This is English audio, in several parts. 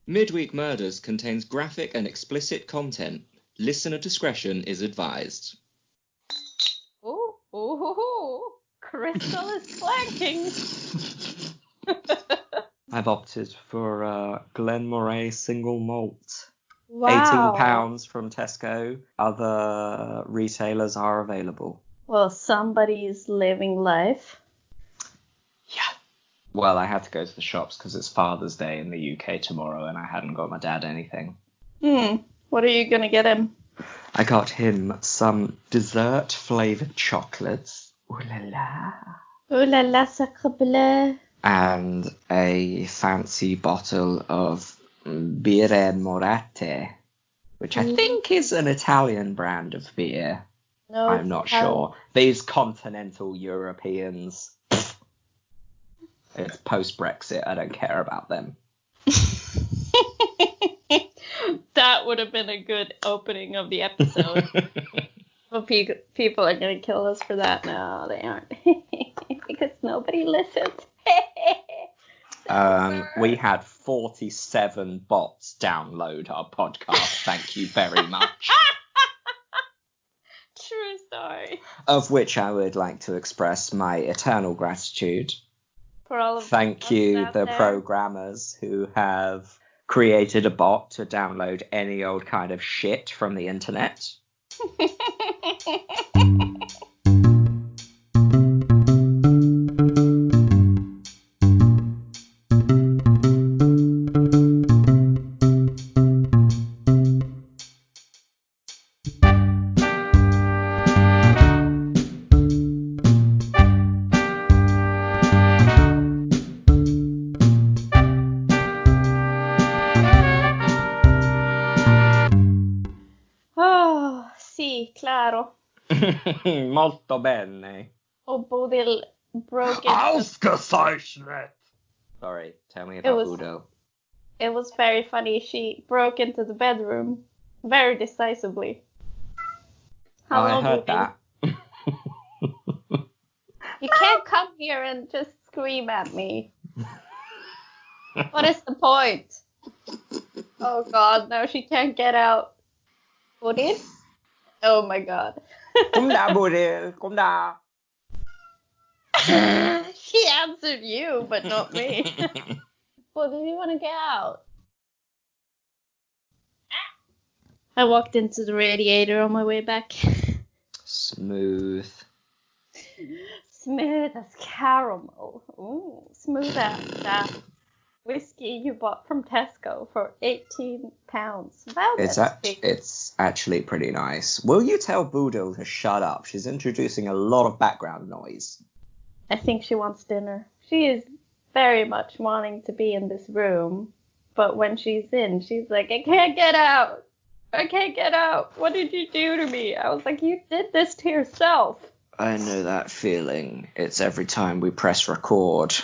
Midweek Murders contains graphic and explicit content. Listener discretion is advised. Ooh, Crystal is flanking. I've opted for Glenmorangie single malt. Wow. £18 from Tesco. Other retailers are available. Well, somebody's living life. Yeah. Well, I had to go to the shops because it's Father's Day in the UK tomorrow and I hadn't got my dad anything. What are you going to get him? I got him some dessert-flavoured chocolates. Ooh la la. Ooh la la, sacre bleu. And a fancy bottle of Birre Morate, which I think is an Italian brand of beer. No, I'm not sure. These continental Europeans, it's post-Brexit. I don't care about them. That would have been a good opening of the episode. Well, people are going to kill us for that. No, they aren't. Because nobody listens. We had 47 bots download our podcast. Thank you very much. True story. Of which I would like to express my eternal gratitude. For all of Thank you, the there. programmers who have created a bot to download any old kind of shit from the internet. Oh, sì, claro. Molto bene. Oh, Bodil broke into... Sorry, tell me about Udo. It was very funny. She broke into the bedroom very decisively. I heard that. You can't come here and just scream at me. What is the point? Oh God, now she can't get out. Bodil? Oh my God. Kom daar, Bodil. Kom daar. She answered you, but not me. Bodil, you want to get out? I walked into the radiator on my way back. Smooth. Smooth as caramel. Ooh, smooth as that whiskey you bought from Tesco for £18. Wow, It's actually pretty nice. Will you tell Boodle to shut up? She's introducing a lot of background noise. I think she wants dinner. She is very much wanting to be in this room, but when she's in, she's like, I can't get out. I can't get out. What did you do to me? I was like, you did this to yourself. I know that feeling. It's every time we press record.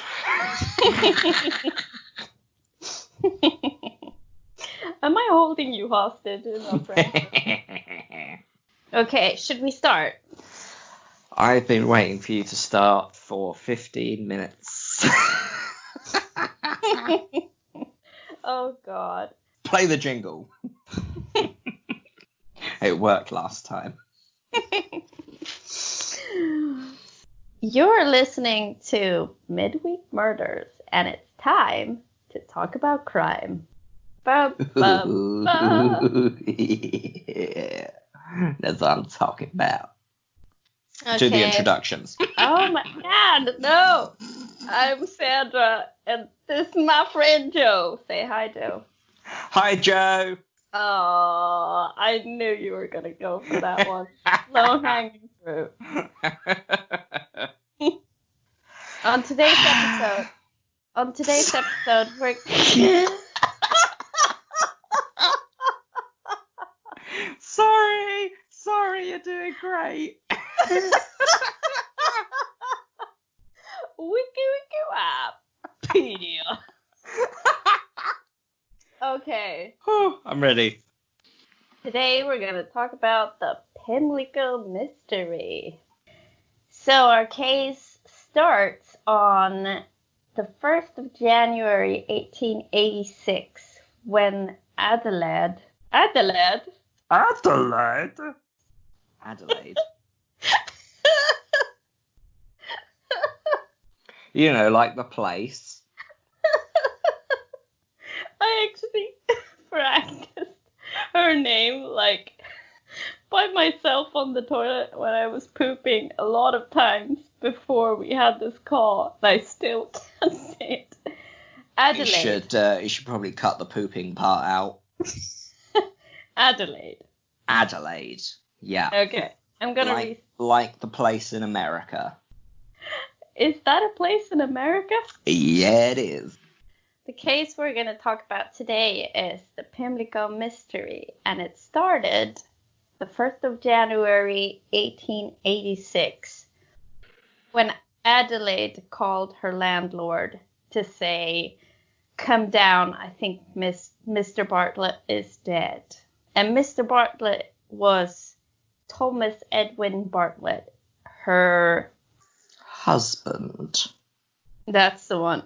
Am I holding you hostage? Okay, should we start? I've been waiting for you to start for 15 minutes. Oh, God. Play the jingle. It worked last time. You're listening to Midweek Murders, and it's time to talk about crime. Bum, bum, bum. Yeah. That's what I'm talking about. Okay. To the introductions. Oh my God, no! I'm Sandra, and this is my friend Joe. Say hi, Joe. Hi, Joe. Oh, I knew you were gonna go for that one. Low hanging fruit. On today's episode, we're Sorry, you're doing great. wiki Wikipedia. Okay. I'm ready. Today we're going to talk about the Pimlico Mystery. So our case starts on the 1st of January 1886 when Adelaide. You know, like the place. I actually practiced her name like by myself on the toilet when I was pooping a lot of times before we had this call. And I still can't say it. Adelaide. You should probably cut the pooping part out. Adelaide. Yeah. Okay. I'm gonna like the place in America. Is that a place in America? Yeah, it is. The case we're going to talk about today is the Pimlico Mystery, and it started the 1st of January 1886 when Adelaide called her landlord to say, "Come down, I think Mr. Bartlett is dead." And Mr. Bartlett was Thomas Edwin Bartlett, her husband. That's the one.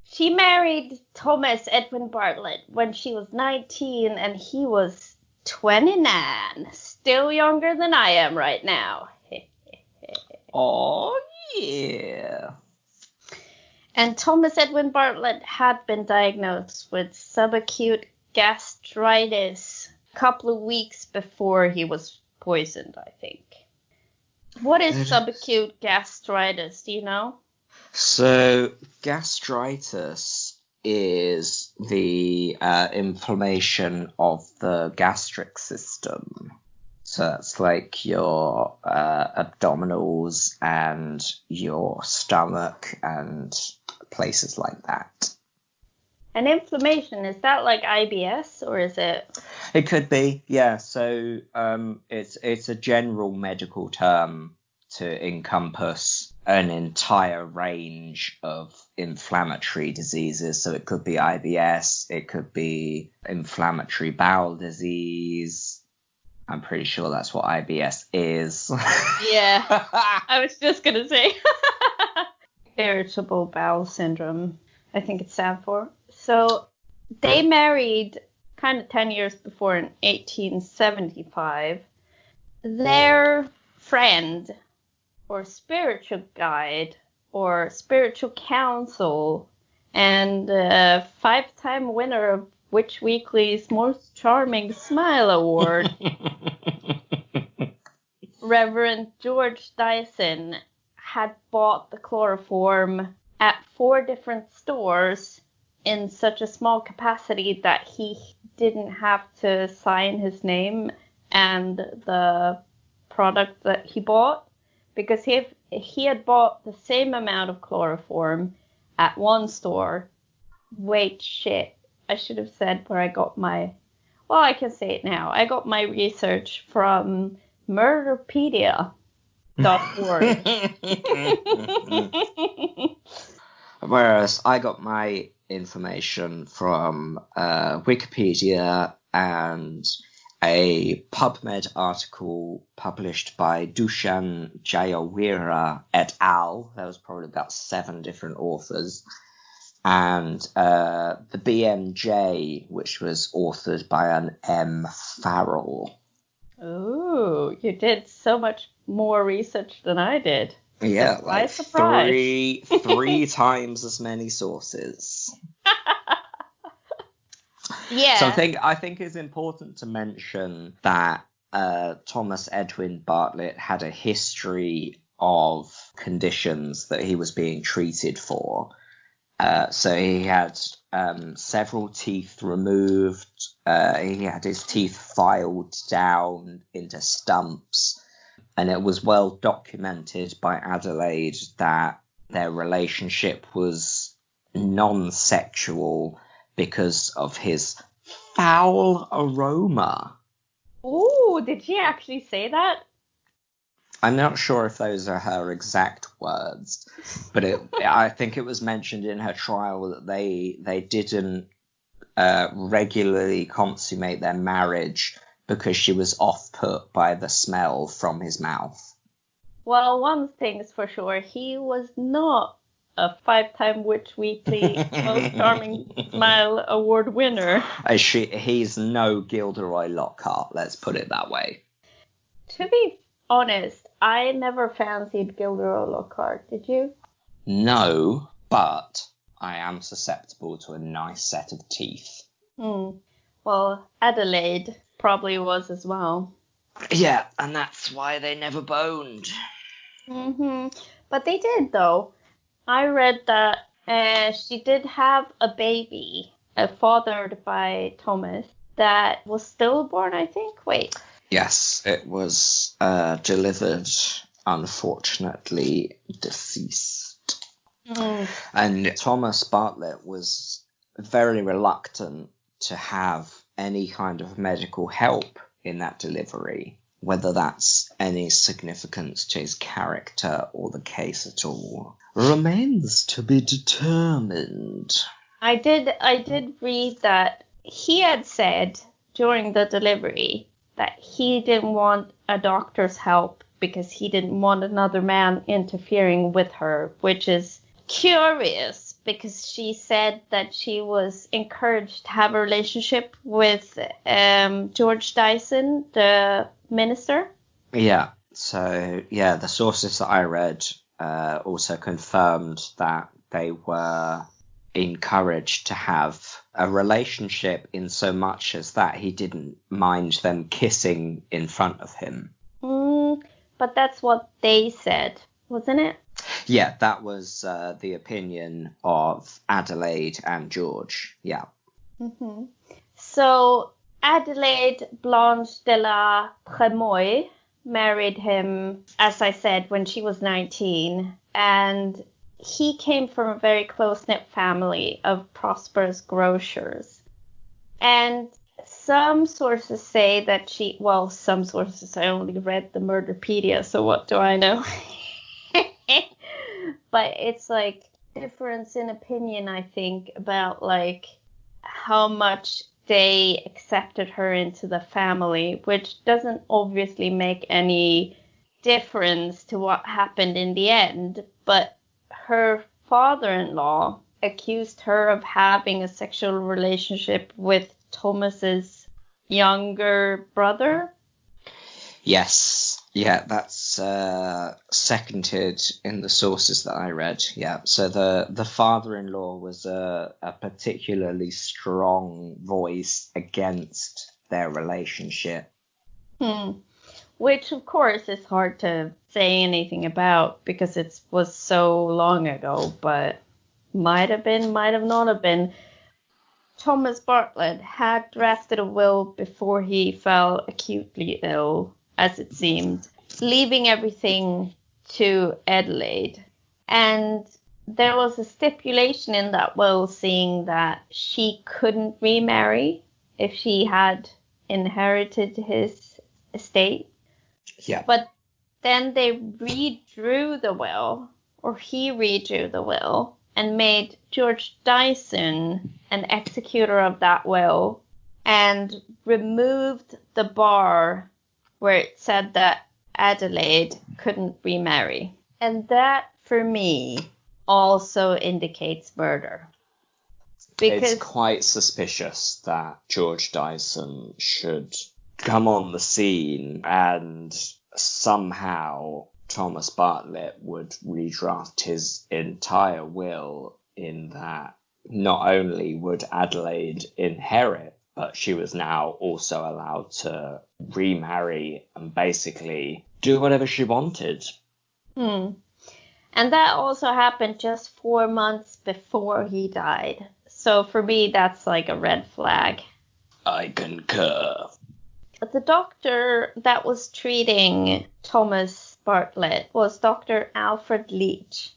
She married Thomas Edwin Bartlett when she was 19 and he was 29. Still younger than I am right now. Oh, yeah. And Thomas Edwin Bartlett had been diagnosed with subacute gastritis a couple of weeks before he was poisoned, I think. What is subacute gastritis? Do you know? So, gastritis is the inflammation of the gastric system. So it's like your abdominals and your stomach and places like that. And inflammation, is that like IBS or is it? It could be, yeah. So it's a general medical term to encompass an entire range of inflammatory diseases. So it could be IBS, it could be inflammatory bowel disease. I'm pretty sure that's what IBS is. Yeah, I was just going to say. Irritable bowel syndrome, I think it stands for. So they married kind of 10 years before in 1875. Their friend or spiritual guide or spiritual counsel and 5-time winner of Witch Weekly's Most Charming Smile Award, Reverend George Dyson, had bought the chloroform at 4 different stores in such a small capacity that he didn't have to sign his name and the product that he bought, because he had bought the same amount of chloroform at one store. Wait, shit. I should have said where I got my... Well, I can say it now. I got my research from Murderpedia.org. Whereas I got my information from Wikipedia and a PubMed article published by Dushan Jayawira et al. There was probably about 7 different authors. And the BMJ, which was authored by an M. Farrell. Oh, you did so much more research than I did. Yeah, Surprise, like surprise. three times as many sources. Yeah. So I think it's important to mention that Thomas Edwin Bartlett had a history of conditions that he was being treated for. So he had several teeth removed. He had his teeth filed down into stumps. And it was well documented by Adelaide that their relationship was non-sexual because of his foul aroma. Oh, did she actually say that? I'm not sure if those are her exact words, but I think it was mentioned in her trial that they didn't regularly consummate their marriage because she was off-put by the smell from his mouth. Well, one thing's for sure, he was not a 5-time Witch Weekly Most Charming Smile Award winner. He's no Gilderoy Lockhart, let's put it that way. To be honest, I never fancied Gilderoy Lockhart. Did you? No, but I am susceptible to a nice set of teeth. Well, Adelaide probably was as well. Yeah, and that's why they never boned. But they did, though. I read that she did have a baby, fathered by Thomas, that was stillborn, I think. Wait. Yes, it was delivered, unfortunately deceased. And Thomas Bartlett was very reluctant to have any kind of medical help in that delivery, whether that's any significance to his character or the case at all remains to be determined. I did read that he had said during the delivery that he didn't want a doctor's help because he didn't want another man interfering with her, which is curious because she said that she was encouraged to have a relationship with George Dyson, the minister. Yeah, so the sources that I read also confirmed that they were encouraged to have a relationship in so much as that he didn't mind them kissing in front of him. But that's what they said, wasn't it? Yeah, that was the opinion of Adelaide and George, yeah. So Adelaide Blanche de la Tremoille married him, as I said, when she was 19, and he came from a very close-knit family of prosperous grocers. And some sources say that some sources, I only read the Murderpedia, so what do I know? But it's like difference in opinion, I think, about like how much they accepted her into the family, which doesn't obviously make any difference to what happened in the end. But her father-in-law accused her of having a sexual relationship with Thomas's younger brother. Yes. Yeah, that's seconded in the sources that I read. Yeah, so the father-in-law was a particularly strong voice against their relationship. Which, of course, is hard to say anything about because it was so long ago, but might have been, might have not have been. Thomas Bartlett had drafted a will before he fell acutely ill, as it seemed, leaving everything to Adelaide. And there was a stipulation in that will saying that she couldn't remarry if she had inherited his estate. Yeah. But then they redrew the will, or he redrew the will, and made George Dyson an executor of that will and removed the bar where it said that Adelaide couldn't remarry. And that, for me, also indicates murder. Because it's quite suspicious that George Dyson should come on the scene and somehow Thomas Bartlett would redraft his entire will in that not only would Adelaide inherit, but she was now also allowed to remarry and basically do whatever she wanted. And that also happened just 4 months before he died. So for me, that's like a red flag. I concur. The doctor that was treating Thomas Bartlett was Dr. Alfred Leach.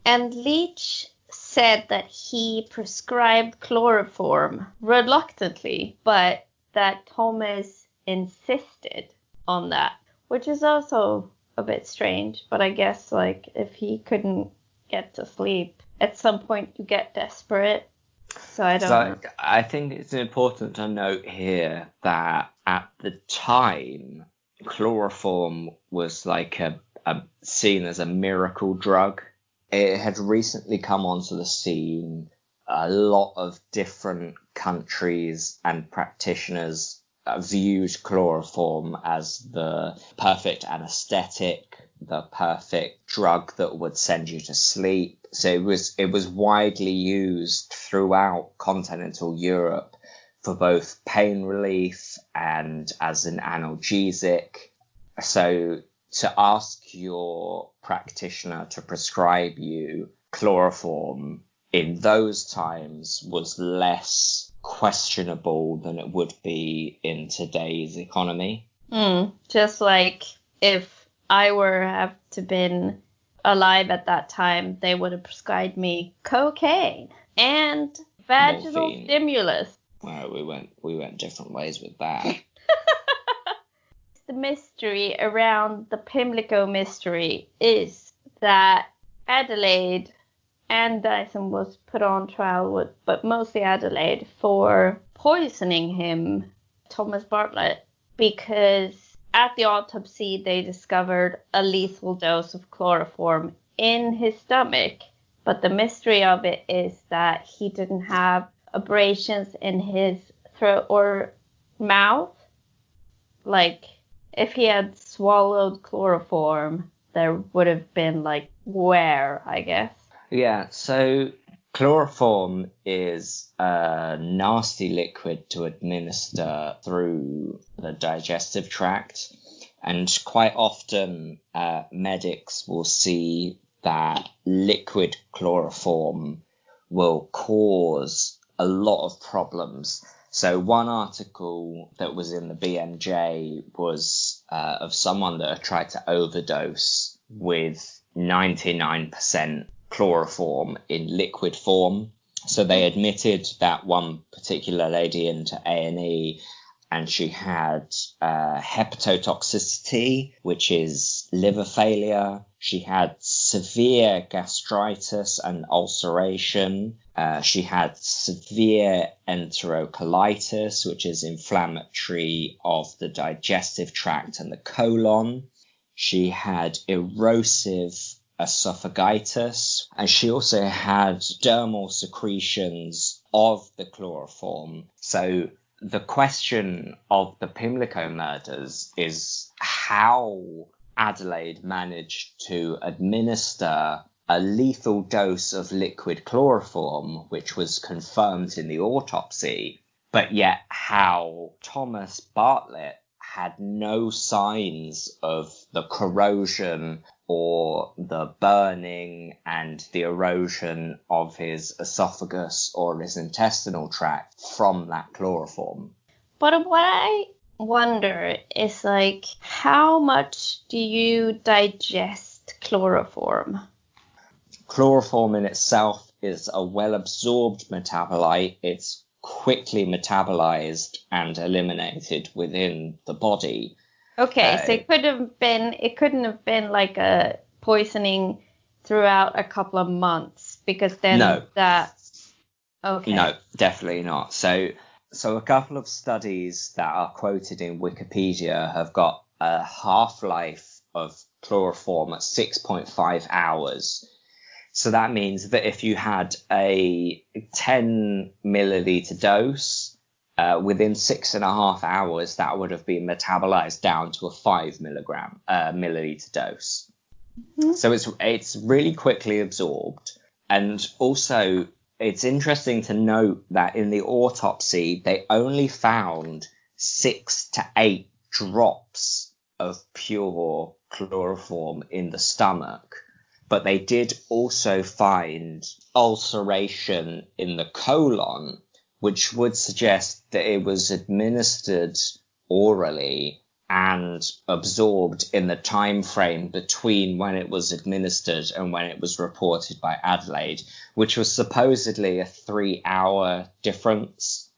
And Leach said that he prescribed chloroform reluctantly, but that Thomas insisted on that, which is also a bit strange. But I guess like if he couldn't get to sleep, at some point you get desperate. So I don't know. I think it's important to note here that at the time, chloroform was like a seen as a miracle drug. it had recently come onto the scene. A lot of different countries and practitioners viewed chloroform as the perfect anesthetic, the perfect drug that would send you to sleep. So it was widely used throughout continental Europe for both pain relief and as an analgesic. So to ask your practitioner to prescribe you chloroform in those times was less questionable than it would be in today's economy. Just like if I were have to been alive at that time, they would have prescribed me cocaine and vaginal Morphine. Stimulus. Well, we went different ways with that. The mystery around the Pimlico Mystery is that Adelaide and Dyson was put on trial but mostly Adelaide, for poisoning him, Thomas Bartlett, because at the autopsy they discovered a lethal dose of chloroform in his stomach. But the mystery of it is that he didn't have abrasions in his throat or mouth. Like, if he had swallowed chloroform, there would have been, like, wear, I guess. Yeah, so chloroform is a nasty liquid to administer through the digestive tract. And quite often, medics will see that liquid chloroform will cause a lot of problems. So one article that was in the BMJ was of someone that had tried to overdose with 99% chloroform in liquid form. So they admitted that one particular lady into A&E, and she had hepatotoxicity, which is liver failure. She had severe gastritis and ulceration. She had severe enterocolitis, which is inflammatory of the digestive tract and the colon. She had erosive esophagitis, and she also had dermal secretions of the chloroform. So the question of the Pimlico murders is how Adelaide managed to administer a lethal dose of liquid chloroform, which was confirmed in the autopsy, but yet how Thomas Bartlett had no signs of the corrosion or the burning and the erosion of his esophagus or his intestinal tract from that chloroform. But what I wonder is, like, how much do you digest chloroform? Chloroform in itself is a well-absorbed metabolite. It's quickly metabolized and eliminated within the body. Okay, so it couldn't have been like a poisoning throughout a couple of months, because then Okay. No, definitely not. So a couple of studies that are quoted in Wikipedia have got a half-life of chloroform at 6.5 hours. So that means that if you had a 10 milliliter dose, within 6.5 hours, that would have been metabolized down to a 5 milliliter dose. Mm-hmm. So it's really quickly absorbed. And also, it's interesting to note that in the autopsy, they only found 6 to 8 drops of pure chloroform in the stomach. But they did also find ulceration in the colon, which would suggest that it was administered orally and absorbed in the time frame between when it was administered and when it was reported by Adelaide, which was supposedly a 3-hour difference.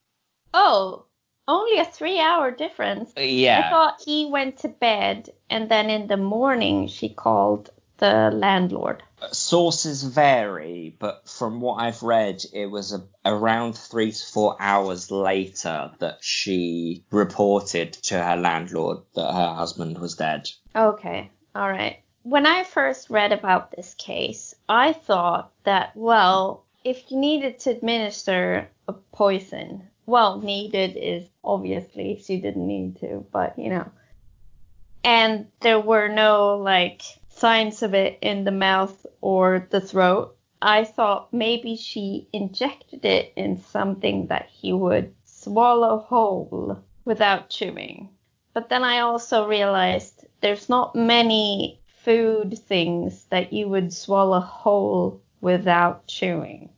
Oh, only a 3-hour difference? Yeah. I thought he went to bed and then in the morning she called the landlord. Sources vary, but from what I've read, it was around 3 to 4 hours later that she reported to her landlord that her husband was dead. Okay, all right. when I first read about this case, I thought that, well, if you needed to administer a poison, well, needed is obviously she didn't need to, but and there were no signs of it in the mouth or the throat, I thought maybe she injected it in something that he would swallow whole without chewing. But then I also realized there's not many food things that you would swallow whole without chewing.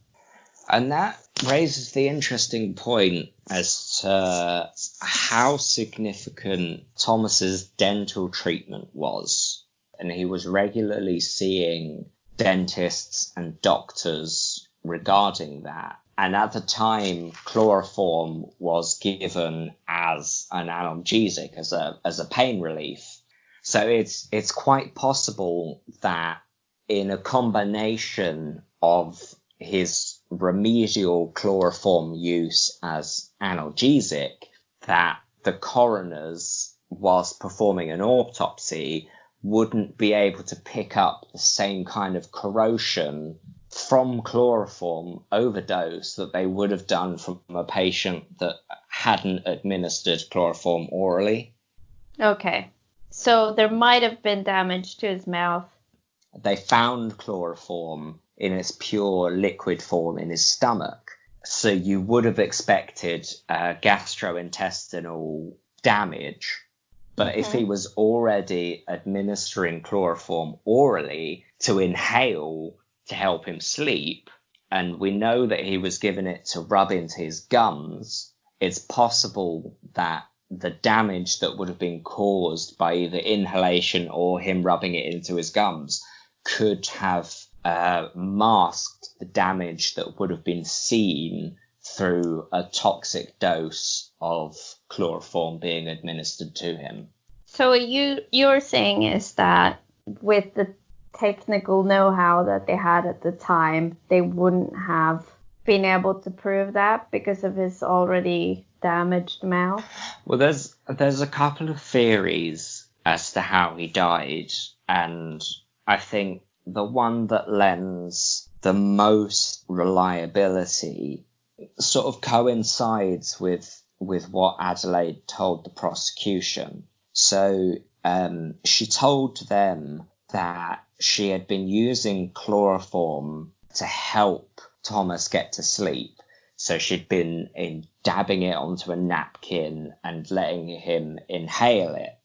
And that raises the interesting point as to how significant Thomas's dental treatment was. And he was regularly seeing dentists and doctors regarding that. And at the time, chloroform was given as an analgesic, as a pain relief. So it's quite possible that in a combination of his remedial chloroform use as analgesic, that the coroners, whilst performing an autopsy, wouldn't be able to pick up the same kind of corrosion from chloroform overdose that they would have done from a patient that hadn't administered chloroform orally. Okay. So there might have been damage to his mouth. They found chloroform in its pure liquid form in his stomach. So you would have expected gastrointestinal damage. But if he was already administering chloroform orally to inhale to help him sleep, and we know that he was given it to rub into his gums, it's possible that the damage that would have been caused by either inhalation or him rubbing it into his gums could have masked the damage that would have been seen through a toxic dose of chloroform being administered to him. So you're saying is that with the technical know-how that they had at the time, they wouldn't have been able to prove that because of his already damaged mouth? Well, there's a couple of theories as to how he died, and I think the one that lends the most reliability sort of coincides with what Adelaide told the prosecution. So she told them that she had been using chloroform to help Thomas get to sleep. So she'd been dabbing it onto a napkin and letting him inhale it.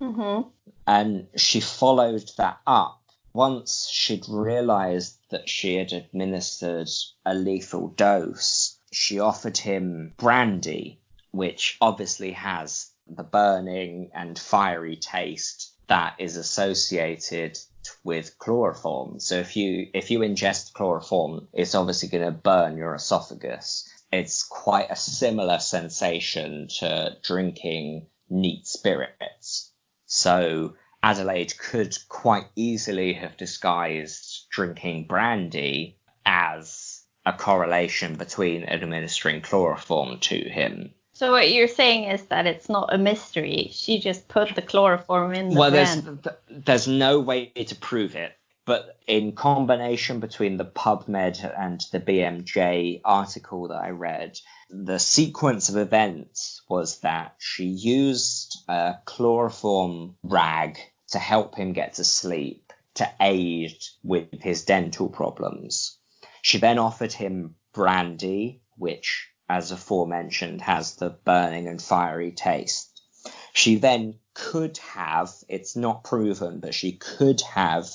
Mm-hmm. And she followed that up. Once she'd realised that she had administered a lethal dose, she offered him brandy, which obviously has the burning and fiery taste that is associated with chloroform. So if you ingest chloroform, it's obviously going to burn your esophagus. It's quite a similar sensation to drinking neat spirits. So Adelaide could quite easily have disguised drinking brandy as a correlation between administering chloroform to him. So what you're saying is that it's not a mystery. She just put the chloroform in the brand. There's no way to prove it. But in combination between the PubMed and the BMJ article that I read, the sequence of events was that she used a chloroform rag to help him get to sleep, to aid with his dental problems. She then offered him brandy, which, as aforementioned, has the burning and fiery taste. She then could have, it's not proven, but she could have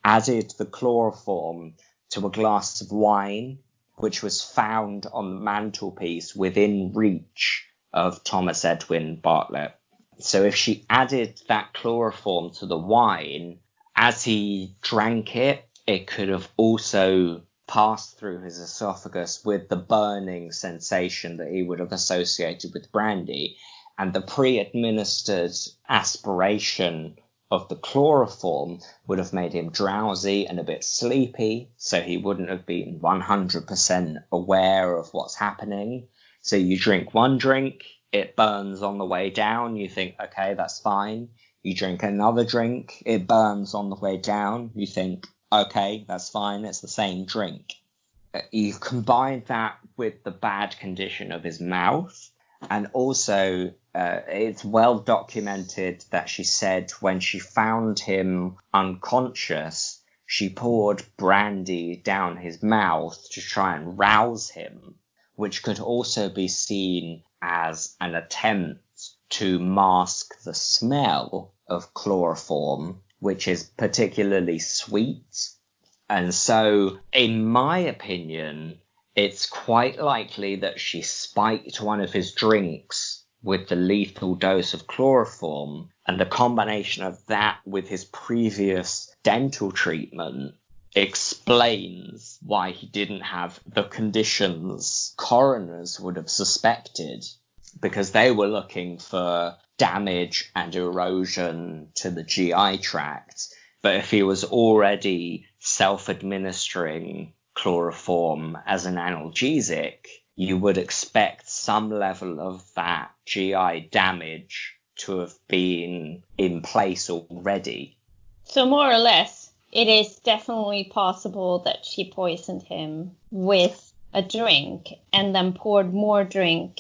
added the chloroform to a glass of wine, which was found on the mantelpiece within reach of Thomas Edwin Bartlett. So if she added that chloroform to the wine, as he drank it, it could have also passed through his esophagus with the burning sensation that he would have associated with brandy, and the pre-administered aspiration of the chloroform would have made him drowsy and a bit sleepy, so he wouldn't have been 100% aware of what's happening. So you drink one drink, it burns on the way down, you think, okay, that's fine. You drink another drink, it burns on the way down. You think, okay, that's fine, it's the same drink. You combine that with the bad condition of his mouth, and also it's well documented that she said when she found him unconscious, she poured brandy down his mouth to try and rouse him, which could also be seen as an attempt to mask the smell of chloroform, which is particularly sweet. And so, in my opinion, it's quite likely that she spiked one of his drinks with the lethal dose of chloroform, and the combination of that with his previous dental treatment explains why he didn't have the conditions coroners would have suspected, because they were looking for damage and erosion to the GI tract. But if he was already self-administering chloroform as an analgesic, you would expect some level of that GI damage to have been in place already. So more or less, it is definitely possible that she poisoned him with a drink and then poured more drink,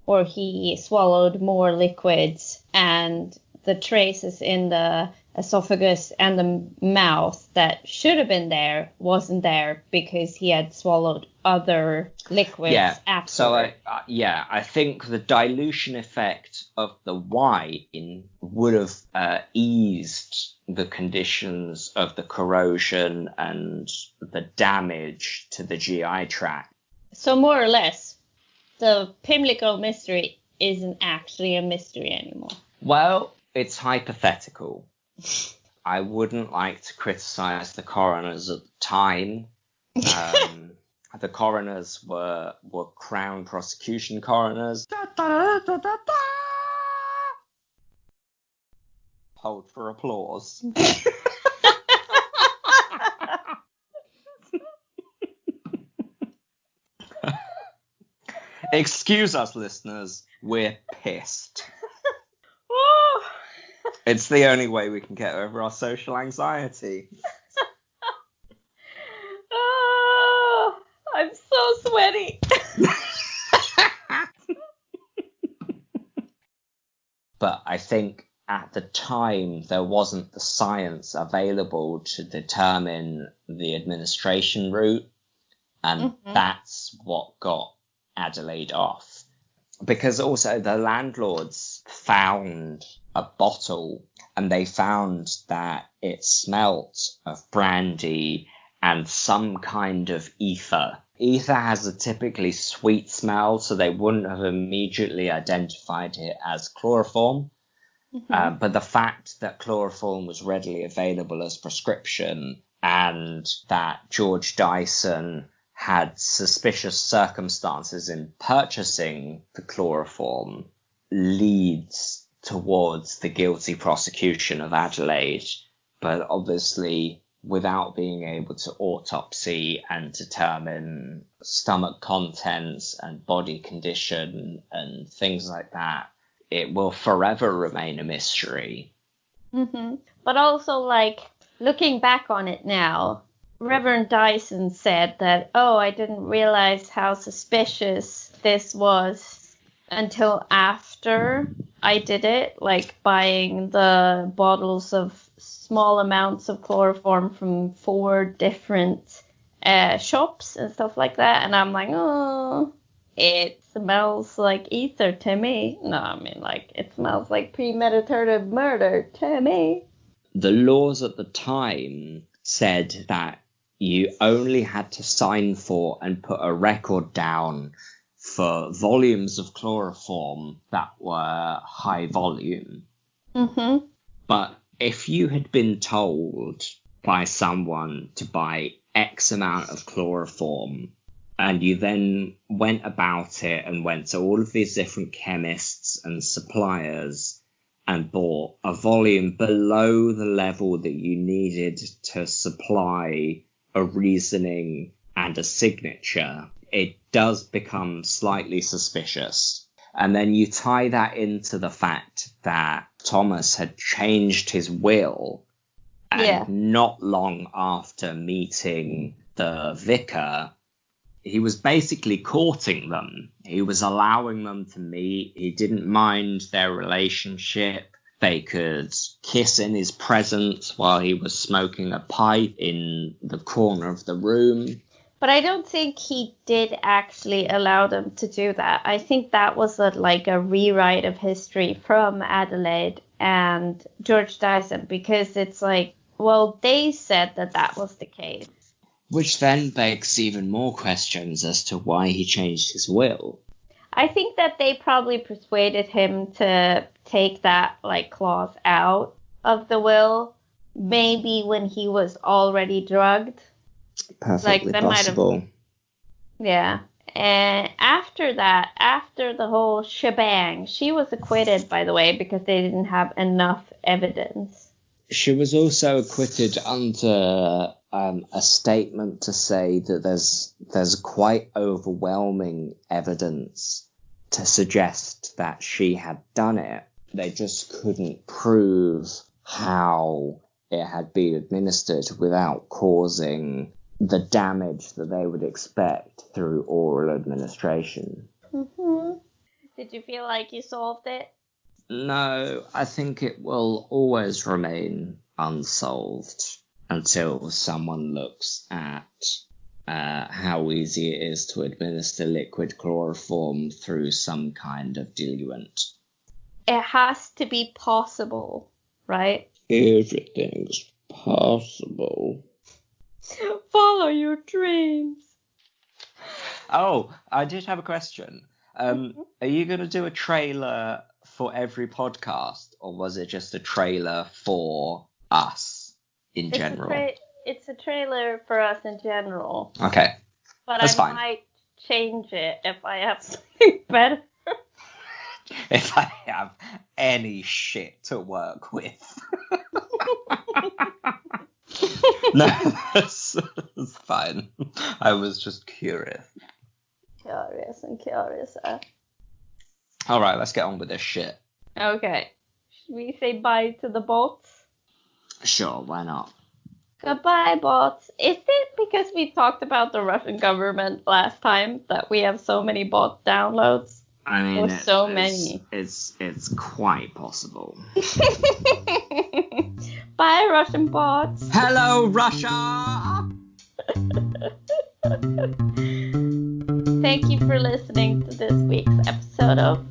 or he swallowed more liquids, and the traces in the esophagus and the mouth that should have been there wasn't there because he had swallowed other liquids after. So I think the dilution effect of the wine would have eased the conditions of the corrosion and the damage to the GI tract. So more or less, the Pimlico Mystery isn't actually a mystery anymore. Well, it's hypothetical. I wouldn't like to criticize the coroners at the time. The coroners were Crown prosecution coroners. Hold for applause. Excuse us, listeners. We're pissed. It's the only way we can get over our social anxiety. Oh, I'm so sweaty. But I think at the time there wasn't the science available to determine the administration route, and that's what got Adelaide off. Because also the landlords found a bottle, and they found that it smelt of brandy and some kind of ether. Ether has a typically sweet smell, so they wouldn't have immediately identified it as chloroform. But the fact that chloroform was readily available as prescription, and that George Dyson had suspicious circumstances in purchasing the chloroform, leads towards the guilty prosecution of Adelaide, but obviously without being able to autopsy and determine stomach contents and body condition and things like that, it will forever remain a mystery. But also, like, looking back on it now, Reverend Dyson said that, I didn't realize how suspicious this was until after I did it, like buying the bottles of small amounts of chloroform from 4 different shops and stuff like that. And I'm like, it smells like ether to me. No, I mean, like, it smells like premeditated murder to me. The laws at the time said that you only had to sign for and put a record down for volumes of chloroform that were high volume. But if you had been told by someone to buy X amount of chloroform, and you then went about it and went to all of these different chemists and suppliers and bought a volume below the level that you needed to supply a reasoning and a signature, it does become slightly suspicious. And then you tie that into the fact that Thomas had changed his will, and not long after meeting the vicar, he was basically courting them. He was allowing them to meet. He didn't mind their relationship. They could kiss in his presence while he was smoking a pipe in the corner of the room. But I don't think he did actually allow them to do that. I think that was a rewrite of history from Adelaide and George Dyson, because it's like, well, they said that was the case. Which then begs even more questions as to why he changed his will. I think that they probably persuaded him to take that clause out of the will, maybe when he was already drugged. Perfectly possible. Yeah. And after that, after the whole shebang, she was acquitted, by the way, because they didn't have enough evidence. She was also acquitted under a statement to say that there's quite overwhelming evidence to suggest that she had done it. They just couldn't prove how it had been administered without causing the damage that they would expect through oral administration. Mm-hmm. Did you feel like you solved it? No, I think it will always remain unsolved until someone looks at how easy it is to administer liquid chloroform through some kind of diluent. It has to be possible, right? Everything's possible. Follow your dreams. Oh, I did have a question. Are you going to do a trailer for every podcast, or was it just a trailer for us in general? It's a trailer for us in general. Okay. But That's fine. Might change it if I have something better. If I have any shit to work with. No, that's fine. I was just curious. Curious. All right, let's get on with this shit. Okay. Should we say bye to the bots? Sure, why not? Goodbye, bots. Is it because we talked about the Russian government last time that we have so many bot downloads? I mean, so many. It's quite possible. Bye, Russian bots. Hello, Russia! Thank you for listening to this week's episode of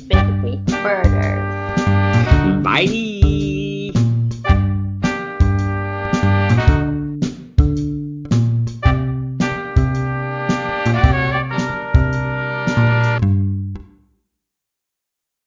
Big Week Murders. Bye!